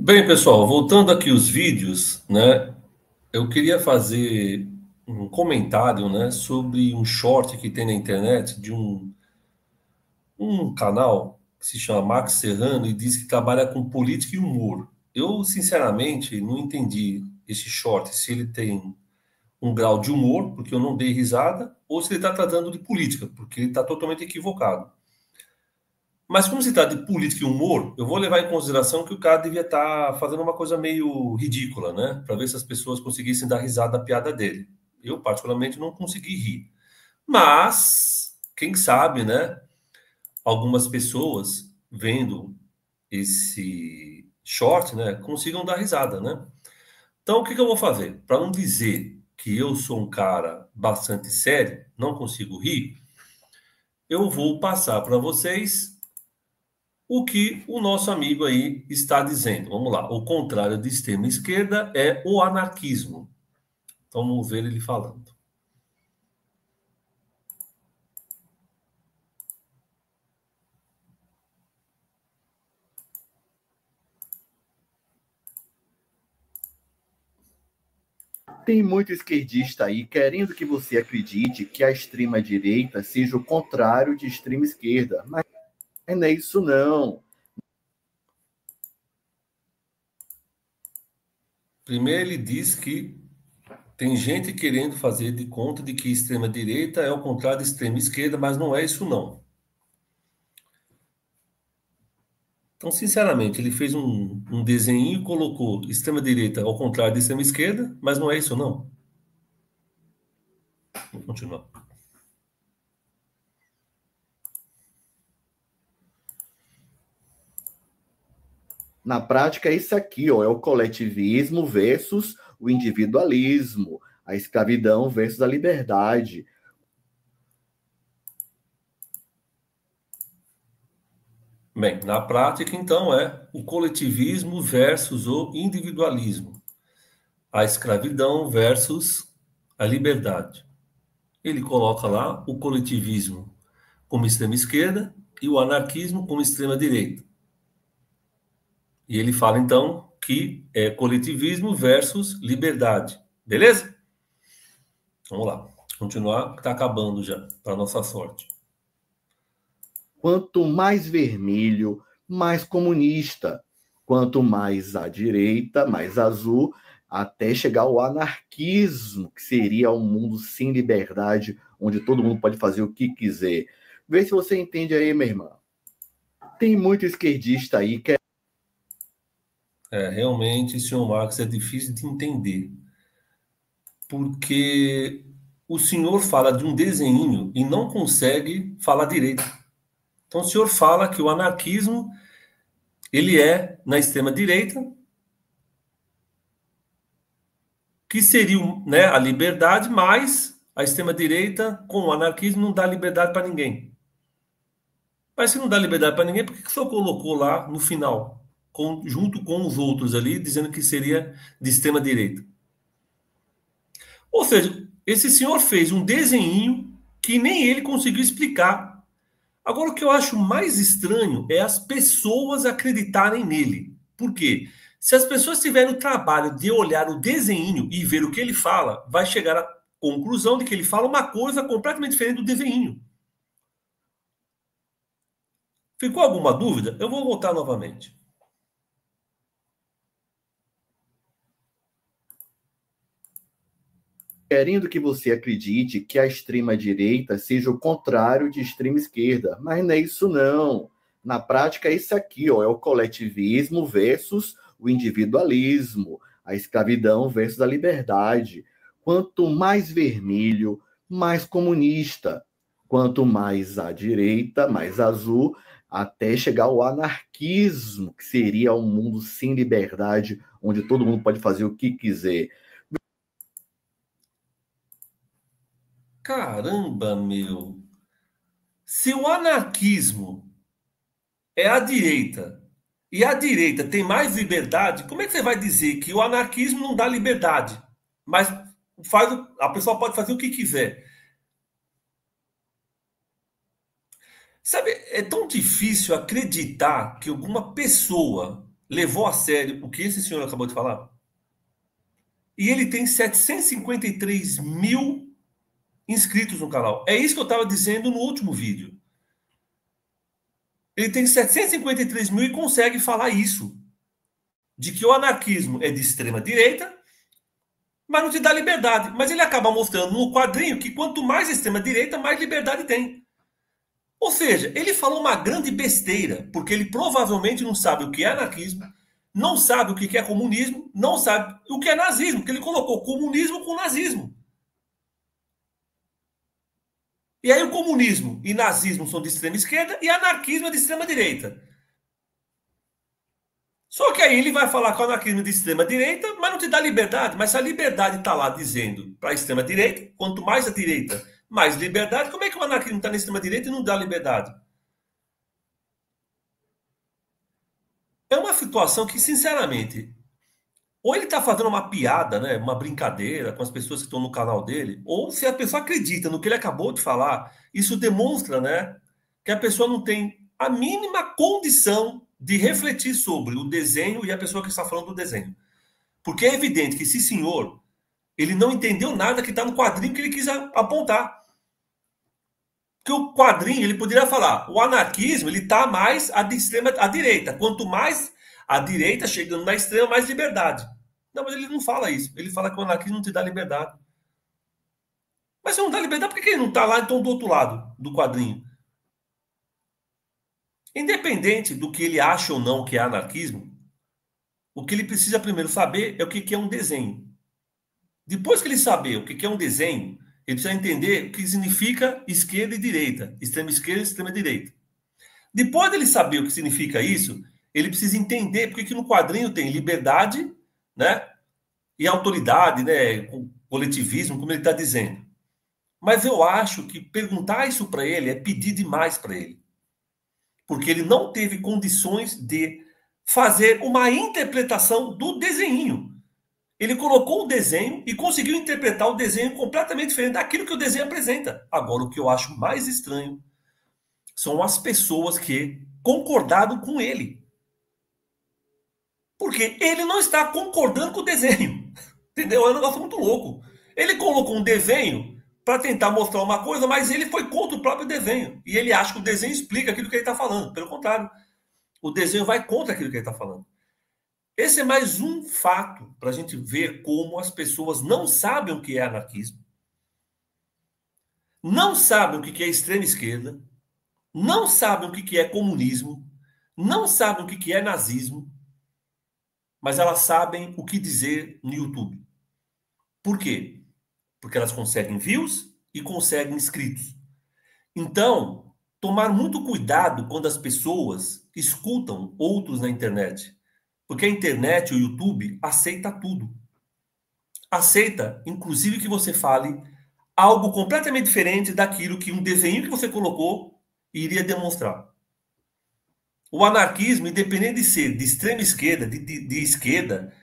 Bem, pessoal, voltando aqui os vídeos, né? Eu queria fazer um comentário, né, sobre um short que tem na internet de um canal que se chama Max Serrano e diz que trabalha com política e humor. Eu, sinceramente, não entendi esse short, se ele tem um grau de humor, porque eu não dei risada, ou se ele está tratando de política, porque ele está totalmente equivocado. Mas como se trata de política e humor, eu vou levar em consideração que o cara devia estar fazendo uma coisa meio ridícula, né? Para ver se as pessoas conseguissem dar risada da piada dele. Eu, particularmente, não consegui rir. Mas, quem sabe, né? Algumas pessoas vendo esse short, né? Consigam dar risada, né? Então, o que que eu vou fazer? Para não dizer que eu sou um cara bastante sério, não consigo rir, eu vou passar para vocês o que o nosso amigo aí está dizendo. Vamos lá. O contrário de extrema esquerda é o anarquismo. Então vamos ver ele falando. Tem muito esquerdista aí querendo que você acredite que a extrema-direita seja o contrário de extrema-esquerda, mas não é isso não. Primeiro ele diz que tem gente querendo fazer de conta de que extrema direita é o contrário de extrema esquerda, mas não é isso não. Então, sinceramente, ele fez um desenho e colocou extrema direita ao contrário de extrema esquerda, mas não é isso não. Vou continuar. Na prática é isso aqui, ó, é o coletivismo versus o individualismo, a escravidão versus a liberdade. Bem, na prática, então, é o coletivismo versus o individualismo. A escravidão versus a liberdade. Ele coloca lá o coletivismo como extrema esquerda e o anarquismo como extrema direita. E ele fala então que é coletivismo versus liberdade. Beleza? Vamos lá. Continuar, que está acabando já, para nossa sorte. Quanto mais vermelho, mais comunista. Quanto mais à direita, mais azul, até chegar ao anarquismo, que seria um mundo sem liberdade, onde todo mundo pode fazer o que quiser. Vê se você entende aí, meu irmão. Tem muito esquerdista aí que Realmente, senhor Marx, é difícil de entender. Porque o senhor fala de um desenho e não consegue falar direito. Então, o senhor fala que o anarquismo ele é na extrema direita, que seria, né, a liberdade, mas a extrema direita com o anarquismo não dá liberdade para ninguém. Mas se não dá liberdade para ninguém, por que o senhor colocou lá no final, junto com os outros ali, dizendo que seria de extrema direita? Ou seja, esse senhor fez um desenho que nem ele conseguiu explicar. Agora, o que eu acho mais estranho é as pessoas acreditarem nele. Por quê? Se as pessoas tiverem o trabalho de olhar o desenho e ver o que ele fala, vai chegar à conclusão de que ele fala uma coisa completamente diferente do desenho. Ficou alguma dúvida? Eu vou voltar novamente. querendo que você acredite que a extrema-direita seja o contrário de extrema-esquerda, mas não é isso não. Na prática é isso aqui, ó, é o coletivismo versus o individualismo, a escravidão versus a liberdade. Quanto mais vermelho, mais comunista. Quanto mais à direita, mais azul, até chegar ao anarquismo, que seria um mundo sem liberdade, onde todo mundo pode fazer o que quiser. Caramba, meu. Se o anarquismo é a direita e a direita tem mais liberdade, como é que você vai dizer que o anarquismo não dá liberdade? Mas a pessoa pode fazer o que quiser. Sabe, é tão difícil acreditar que alguma pessoa levou a sério o que esse senhor acabou de falar? E ele tem 753 mil inscritos no canal. É isso que eu estava dizendo no último vídeo. Ele tem 753 mil e consegue falar isso. De que o anarquismo é de extrema direita, mas não te dá liberdade. Mas ele acaba mostrando no quadrinho que quanto mais extrema direita, mais liberdade tem. Ou seja, ele falou uma grande besteira, porque ele provavelmente não sabe o que é anarquismo, não sabe o que é comunismo, não sabe o que é nazismo, porque ele colocou comunismo com nazismo. E aí o comunismo e nazismo são de extrema esquerda e anarquismo é de extrema direita. Só que aí ele vai falar que o anarquismo é de extrema direita, mas não te dá liberdade. Mas se a liberdade está lá dizendo para a extrema direita, quanto mais a direita, mais liberdade, como é que o anarquismo está na extrema direita e não dá liberdade? É uma situação que, sinceramente, ou ele está fazendo uma piada, né, uma brincadeira com as pessoas que estão no canal dele, ou se a pessoa acredita no que ele acabou de falar, isso demonstra, né, que a pessoa não tem a mínima condição de refletir sobre o desenho e a pessoa que está falando do desenho. Porque é evidente que esse senhor, ele não entendeu nada que está no quadrinho que ele quis apontar. Porque o quadrinho, ele poderia falar, o anarquismo, ele está mais à direita. Quanto mais a direita chegando na extrema, mais liberdade. Não, mas ele não fala isso. Ele fala que o anarquismo não te dá liberdade. Mas se não dá liberdade, por que ele não está lá, então, do outro lado do quadrinho? Independente do que ele acha ou não que é anarquismo, o que ele precisa primeiro saber é o que é um desenho. Depois que ele saber o que é um desenho, ele precisa entender o que significa esquerda e direita, extrema esquerda e extrema direita. Depois dele saber o que significa isso, ele precisa entender porque que no quadrinho tem liberdade, né, e autoridade, né, coletivismo, como ele está dizendo. Mas eu acho que perguntar isso para ele é pedir demais para ele. Porque ele não teve condições de fazer uma interpretação do desenho. Ele colocou o desenho e conseguiu interpretar o desenho completamente diferente daquilo que o desenho apresenta. Agora, o que eu acho mais estranho são as pessoas que concordaram com ele. Porque ele não está concordando com o desenho. Entendeu? É um negócio muito louco. Ele colocou um desenho para tentar mostrar uma coisa, mas ele foi contra o próprio desenho. E ele acha que o desenho explica aquilo que ele está falando. Pelo contrário, o desenho vai contra aquilo que ele está falando. Esse é mais um fato para a gente ver como as pessoas não sabem o que é anarquismo, não sabem o que é extrema esquerda, não sabem o que é comunismo, não sabem o que é nazismo, mas elas sabem o que dizer no YouTube. Por quê? Porque elas conseguem views e conseguem inscritos. Então, tomar muito cuidado quando as pessoas escutam outros na internet. Porque a internet, o YouTube, aceita tudo. Aceita, inclusive, que você fale algo completamente diferente daquilo que um desenho que você colocou iria demonstrar. O anarquismo, independente de ser de extrema esquerda, de esquerda,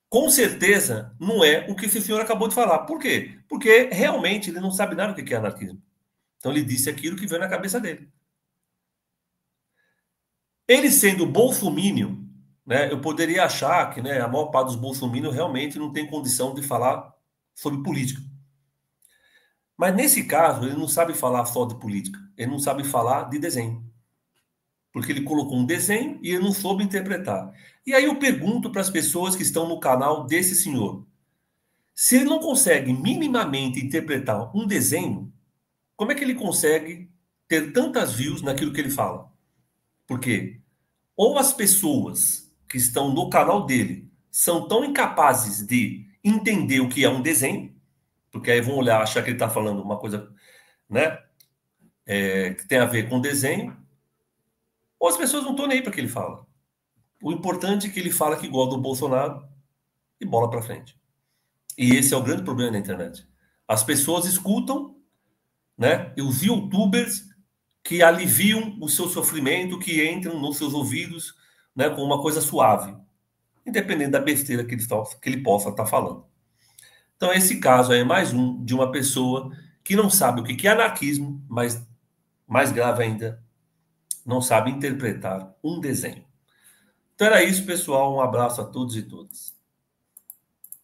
com certeza não é o que esse senhor acabou de falar. Por quê? Porque realmente ele não sabe nada do que é anarquismo. Então ele disse aquilo que veio na cabeça dele. Ele sendo bolsominion, né, eu poderia achar que, né, a maior parte dos bolsominions realmente não tem condição de falar sobre política. Mas nesse caso, ele não sabe falar só de política, ele não sabe falar de desenho. Porque ele colocou um desenho e ele não soube interpretar. E aí eu pergunto para as pessoas que estão no canal desse senhor, se ele não consegue minimamente interpretar um desenho, como é que ele consegue ter tantas views naquilo que ele fala? Por quê? Ou as pessoas que estão no canal dele são tão incapazes de entender o que é um desenho, porque aí vão olhar, achar que ele está falando uma coisa, né, que tem a ver com desenho, ou as pessoas não estão nem aí para o que ele fala. O importante é que ele fala que gosta do Bolsonaro e bola para frente. E esse é o grande problema da internet. As pessoas escutam, né, e os youtubers que aliviam o seu sofrimento, que entram nos seus ouvidos, né, com uma coisa suave, independente da besteira que ele possa estar falando. Então, esse caso é mais um de uma pessoa que não sabe o que é anarquismo, mas, mais grave ainda, não sabe interpretar um desenho. Então era isso, pessoal. Um abraço a todos e todas.